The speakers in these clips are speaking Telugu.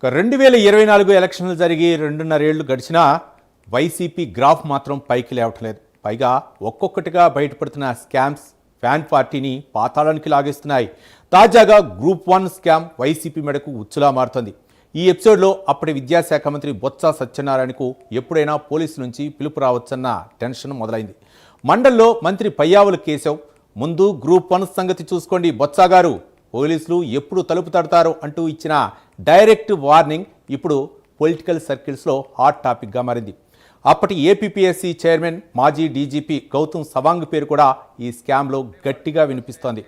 2024 ఎలక్షన్లు జరిగి 2.5 ఏళ్లు గడిచినా వైసీపీ గ్రాఫ్ మాత్రం పైకి లేవట్లేదు. పైగా ఒక్కొక్కటిగా బయటపడుతున్న స్కామ్స్ ఫ్యాన్ పార్టీని పాతాళానికి లాగేస్తున్నాయి. తాజాగా గ్రూప్ 1 స్కామ్ వైసీపీ మెడకు ఉచ్చులా మారుతుంది. ఈ ఎపిసోడ్లో అప్పటి విద్యాశాఖ మంత్రి బొత్స సత్యనారాయణకు ఎప్పుడైనా పోలీసు నుంచి పిలుపు రావచ్చన్న టెన్షన్ మొదలైంది. మండల్లో మంత్రి పయ్యావుల కేశవ్ ముందు గ్రూప్ 1 సంగతి చూసుకోండి బొత్స గారు, పోలీసులు ఎప్పుడు తలుపు తడతారు అంటూ ఇచ్చిన డైరెక్ట్ వార్నింగ్ ఇప్పుడు పొలిటికల్ సర్కిల్స్లో హాట్ టాపిక్గా మారింది. అప్పటి ఏపీపీఎస్సీ చైర్మన్ మాజీ డీజీపీ గౌతమ్ సవాంగ్ పేరు కూడా ఈ స్కామ్లో గట్టిగా వినిపిస్తోంది.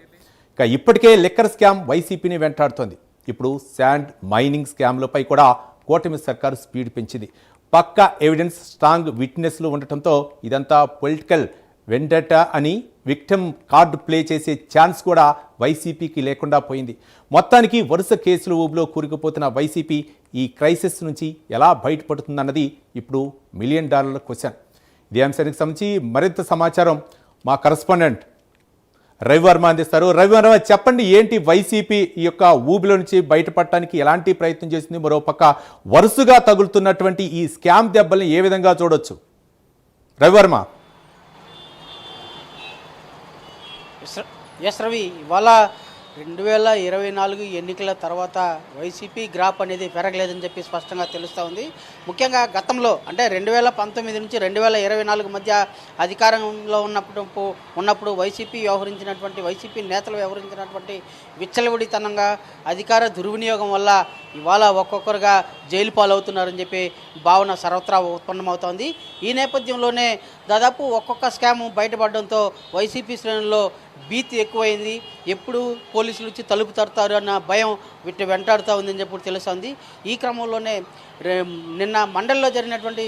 ఇక ఇప్పటికే లిక్కర్ స్కామ్ వైసీపీని వెంటాడుతోంది. ఇప్పుడు శాండ్ మైనింగ్ స్కామ్లపై కూడా కూటమి సర్కారు స్పీడ్ పెంచింది. పక్కా ఎవిడెన్స్, స్ట్రాంగ్ విట్నెస్లు ఉండటంతో ఇదంతా పొలిటికల్ వెండటా అని విక్టిమ్ కార్డు ప్లే చేసే ఛాన్స్ కూడా వైసీపీకి లేకుండా పోయింది. మొత్తానికి వరుస కేసులు ఊబిలో కూరుకుపోతున్న వైసీపీ ఈ క్రైసిస్ నుంచి ఎలా బయటపడుతుందన్నది ఇప్పుడు $1 మిలియన్ క్వశ్చన్. ఇదే అంశానికి సంబంధించి మరింత సమాచారం మా కరెస్పాండెంట్ రవివర్మ అందిస్తారు. రవివర్మ, చెప్పండి, ఏంటి వైసీపీ ఈ యొక్క ఊబిలో నుంచి బయటపడటానికి ఎలాంటి ప్రయత్నం చేసింది? మరోపక్క వరుసగా తగులుతున్నటువంటి ఈ స్కామ్ దెబ్బల్ని ఏ విధంగా చూడొచ్చు? రవివర్మ. ఎస్ రవి, ఇవాళ 2024 ఎన్నికల తర్వాత వైసీపీ గ్రాఫ్ అనేది పెరగలేదని చెప్పి స్పష్టంగా తెలుస్తూ ఉంది. ముఖ్యంగా గతంలో అంటే 2019 నుంచి 2024 మధ్య అధికారంలో ఉన్నప్పుడు వైసీపీ నేతలు వ్యవహరించినటువంటి విచ్చలవిడితనంగా అధికార దుర్వినియోగం వల్ల ఇవాళ ఒక్కొక్కరుగా జైలు పాలవుతున్నారని చెప్పి భావన సర్వత్రా ఉత్పన్నమవుతోంది. ఈ నేపథ్యంలోనే దాదాపు ఒక్కొక్క స్కామ్ బయటపడడంతో వైసీపీ శ్రేణుల్లో భీతి ఎక్కువైంది. ఎప్పుడు పోలీసులు వచ్చి తలుపు తడతారు అన్న భయం వెంటాడుతూ ఉందని చెప్పి తెలుస్తుంది. ఈ క్రమంలోనే నిన్న మండల్లో జరిగినటువంటి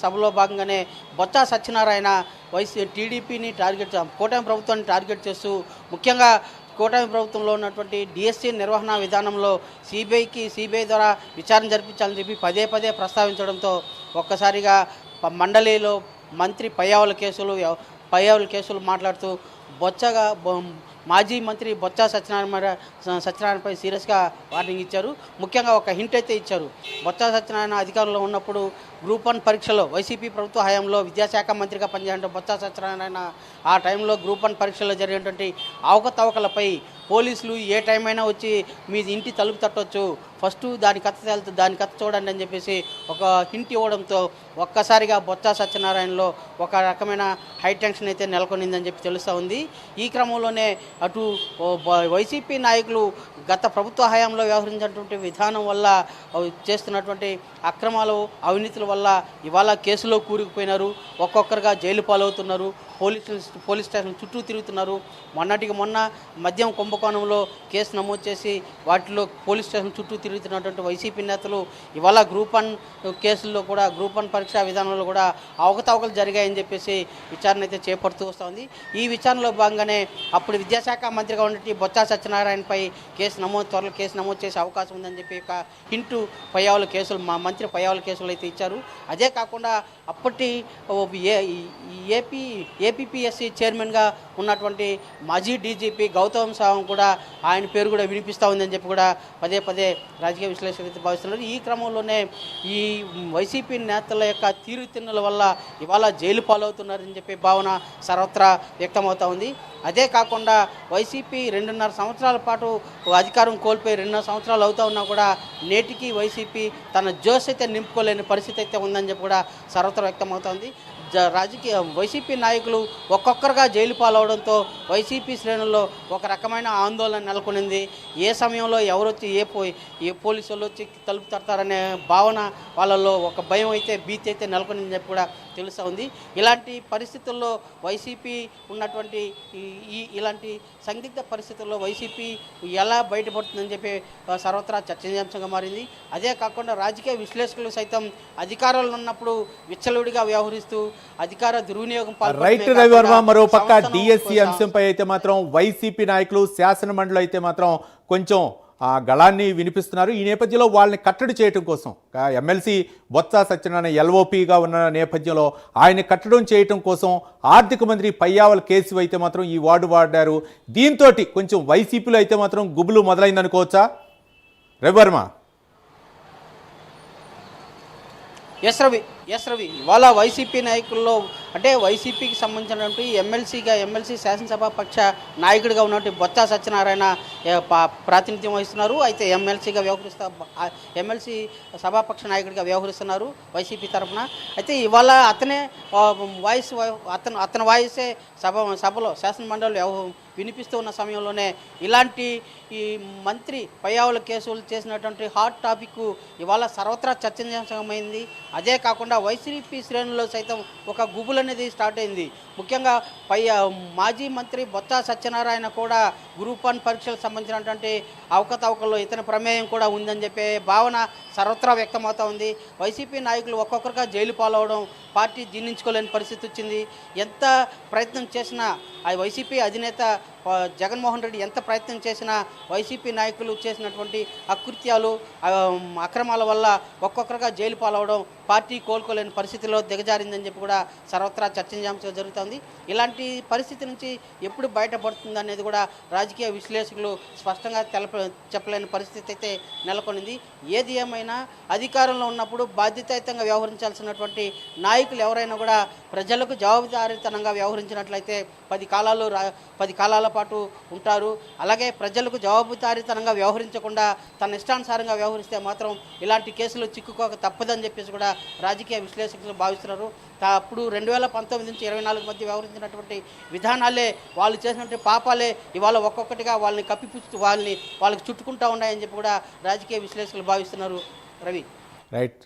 సభలో భాగంగానే బొత్స సత్యనారాయణ టీడీపీని కూటమి ప్రభుత్వాన్ని టార్గెట్ చేస్తూ ముఖ్యంగా కూటమి ప్రభుత్వంలో ఉన్నటువంటి డిఎస్సీ నిర్వహణ విధానంలో సిబిఐ ద్వారా విచారణ జరిపించాలని చెప్పి పదే ప్రస్తావించడంతో ఒక్కసారిగా మండలిలో మంత్రి పయ్యావుల కేసులు మాట్లాడుతూ మాజీ మంత్రి బొత్స సత్యనారాయణపై సీరియస్గా వార్నింగ్ ఇచ్చారు. ముఖ్యంగా ఒక హింట్ అయితే ఇచ్చారు. బొత్స సత్యనారాయణ అధికారంలో ఉన్నప్పుడు గ్రూప్ 1 పరీక్షలో వైసీపీ ప్రభుత్వ హయాంలో విద్యాశాఖ మంత్రిగా పనిచేసిన బొత్స సత్యనారాయణ ఆ టైంలో గ్రూప్ 1 పరీక్షల్లో జరిగినటువంటి అవకతవకలపై పోలీసులు ఏ టైం అయినా వచ్చి మీ ఇంటి తలుపు తట్టవచ్చు, ఫస్ట్ దాని కథ చూడండి అని చెప్పేసి ఒక హింట్ ఇవ్వడంతో ఒక్కసారిగా బొత్స సత్యనారాయణలో ఒక రకమైన హై టెన్షన్ అయితే నెలకొనిందని చెప్పి తెలుస్తూ ఉంది. ఈ క్రమంలోనే అటు వైసీపీ నాయకులు గత ప్రభుత్వ హయాంలో వ్యవహరించినటువంటి విధానం వల్ల చేస్తున్నటువంటి అక్రమాలు, అవినీతుల వల్ల ఇవాళ కేసులో కూరుకుపోయినారు. ఒక్కొక్కరుగా జైలు పాలవుతున్నారు. పోలీస్ స్టేషన్ చుట్టూ తిరుగుతున్నారు. మొన్న మద్యం కుంభకోణంలో కేసు నమోదు చేసి వాటిలో పోలీస్ స్టేషన్ చుట్టూ తిరుగుతున్నటువంటి వైసీపీ నేతలు ఇవాళ గ్రూప్ 1 కేసుల్లో కూడా గ్రూప్ 1 పరీక్షా విధానంలో కూడా అవకతవకలు జరిగాయని చెప్పేసి విచారణ అయితే చేపడుతూ వస్తుంది. ఈ విచారణలో భాగంగానే అప్పుడు విద్యాశాఖ మంత్రిగా ఉన్నటువంటి బొత్స సత్యనారాయణపై త్వరలో కేసు నమోదు చేసే అవకాశం ఉందని చెప్పి ఒక హింటు మంత్రి పయ్యావుల కేసులు అయితే ఇచ్చారు. అదే కాకుండా అప్పటి ఏపీపీఎస్సీ చైర్మన్గా ఉన్నటువంటి మాజీ డీజీపీ గౌతమ్ సవాంగ్ కూడా ఆయన పేరు కూడా వినిపిస్తూ ఉందని చెప్పి కూడా పదే రాజకీయ విశ్లేషకులు భావిస్తున్నారు. ఈ క్రమంలోనే ఈ వైసీపీ నేతల యొక్క తీరుతెన్నుల వల్ల ఇవాళ జైలు పాలవుతున్నారని చెప్పి భావన సర్వత్రా వ్యక్తమవుతూ ఉంది. అదే కాకుండా వైసీపీ 2.5 సంవత్సరాల పాటు అధికారం కోల్పోయి 2.5 సంవత్సరాలు అవుతూ ఉన్నా కూడా నేటికి వైసీపీ తన జోష్ అయితే నింపుకోలేని పరిస్థితి అయితే ఉందని చెప్పి కూడా సర్వత్రా వ్యక్తమవుతోంది. వైసీపీ నాయకులు ఒక్కొక్కరుగా జైలు పాలవడంతో వైసీపీ శ్రేణుల్లో ఒక రకమైన ఆందోళన నెలకొనింది. ఏ సమయంలో ఎవరు వచ్చి ఏ పోలీసు వాళ్ళు వచ్చి తలుపు తడతారనే భావన వాళ్ళల్లో ఒక భయం అయితే భీతి అయితే నెలకొనిందని చెప్పి కూడా తెలుస్తూ ఉంది. ఇలాంటి పరిస్థితుల్లో వైసీపీ ఉన్నటువంటి ఇలాంటి సందిగ్ధ పరిస్థితుల్లో వైసీపీ ఎలా బయటపడుతుందని చెప్పి సర్వత్రా చర్చనీయాంశంగా మారింది. అదే కాకుండా రాజకీయ విశ్లేషకులు సైతం అధికారంలో ఉన్నప్పుడు విచ్చలవిడిగా వ్యవహరిస్తూ అధికార దుర్వినియోగం మరోపక్క డిఎస్సీ అంశంపై అయితే మాత్రం వైసీపీ నాయకులు శాసన మండలి అయితే మాత్రం కొంచెం గళాన్ని వినిపిస్తున్నారు. ఈ నేపథ్యంలో వాళ్ళని కట్టడి చేయడం కోసం ఎమ్మెల్సీ బొత్స సత్యనారాయణ ఎల్ఓపిగా ఉన్న నేపథ్యంలో ఆయన కట్టడం చేయడం కోసం ఆర్థిక మంత్రి పయ్యావుల కేశవ్ అయితే మాత్రం ఈ వార్డు వాడారు. దీంతో కొంచెం వైసీపీలో అయితే మాత్రం గుబులు మొదలైందనుకోవచ్చా? రవివర్మ. ఎస్ రవి ఇవాళ వైసీపీ నాయకుల్లో అంటే వైసీపీకి సంబంధించినటువంటి ఎమ్మెల్సీ శాసనసభ పక్ష నాయకుడిగా ఉన్నటువంటి బొత్స సత్యనారాయణ ప్రాతినిధ్యం వహిస్తున్నారు. అయితే ఎమ్మెల్సీ సభాపక్ష నాయకుడిగా వ్యవహరిస్తున్నారు వైసీపీ తరఫున. అయితే ఇవాళ అతనే అతని వాయిసే సభలో శాసనమండలిలో వినిపిస్తూ ఉన్న సమయంలోనే ఇలాంటి ఈ మంత్రి పయ్యావుల కేసులు చేసినటువంటి హాట్ టాపిక్ ఇవాళ సర్వత్రా చర్చనీయాంశమైంది. అదే కాకుండా వైసీపీ శ్రేణుల్లో సైతం ఒక గుబులు అనేది స్టార్ట్ అయింది. ముఖ్యంగా మాజీ మంత్రి బొత్స సత్యనారాయణ కూడా గ్రూప్ 1 పరీక్షలకు సంబంధించినటువంటి అవకతవకల్లో ఇతని ప్రమేయం కూడా ఉందని చెప్పే భావన సర్వత్రా వ్యక్తమవుతూ ఉంది. వైసీపీ నాయకులు ఒక్కొక్కరుగా జైలు పాలవడం పార్టీ జీర్ణించుకోలేని పరిస్థితి వచ్చింది. ఎంత ప్రయత్నం చేసినా ఆ వైసీపీ అధినేత జగన్మోహన్ రెడ్డి ఎంత ప్రయత్నం చేసినా వైసీపీ నాయకులు చేసినటువంటి అకృత్యాలు అక్రమాల వల్ల ఒక్కొక్కరుగా జైలు పాలవడం పార్టీ కోలుకోలేని పరిస్థితిలో దిగజారిందని చెప్పి కూడా సర్వత్రా చర్చనీయాంశం జరుగుతుంది. ఇలాంటి పరిస్థితి నుంచి ఎప్పుడు బయటపడుతుంది అనేది కూడా రాజకీయ విశ్లేషకులు స్పష్టంగా చెప్పలేని పరిస్థితి అయితే నెలకొనింది. ఏది ఏమైనా అధికారంలో ఉన్నప్పుడు బాధ్యతాయుతంగా వ్యవహరించాల్సినటువంటి నాయకులు ఎవరైనా కూడా ప్రజలకు జవాబుదారీతనంగా వ్యవహరించినట్లయితే 10 కాలాల పాటు ఉంటారు. అలాగే ప్రజలకు జవాబుదారీతనంగా వ్యవహరించకుండా తన ఇష్టానుసారంగా వ్యవహరిస్తే మాత్రం ఇలాంటి కేసులు చిక్కుకోక తప్పదని చెప్పేసి కూడా రాజకీయ విశ్లేషకులు భావిస్తున్నారు. అప్పుడు 2019 నుంచి 24 మధ్య వ్యవహరించినటువంటి విధానాలే వాళ్ళు చేసినటువంటి పాపాలే ఇవాళ ఒక్కొక్కటిగా వాళ్ళని కప్పిపుచ్చుతూ వాళ్ళకి చుట్టుకుంటూ ఉన్నాయని చెప్పి కూడా రాజకీయ విశ్లేషకులు భావిస్తున్నారు. రవి. రైట్.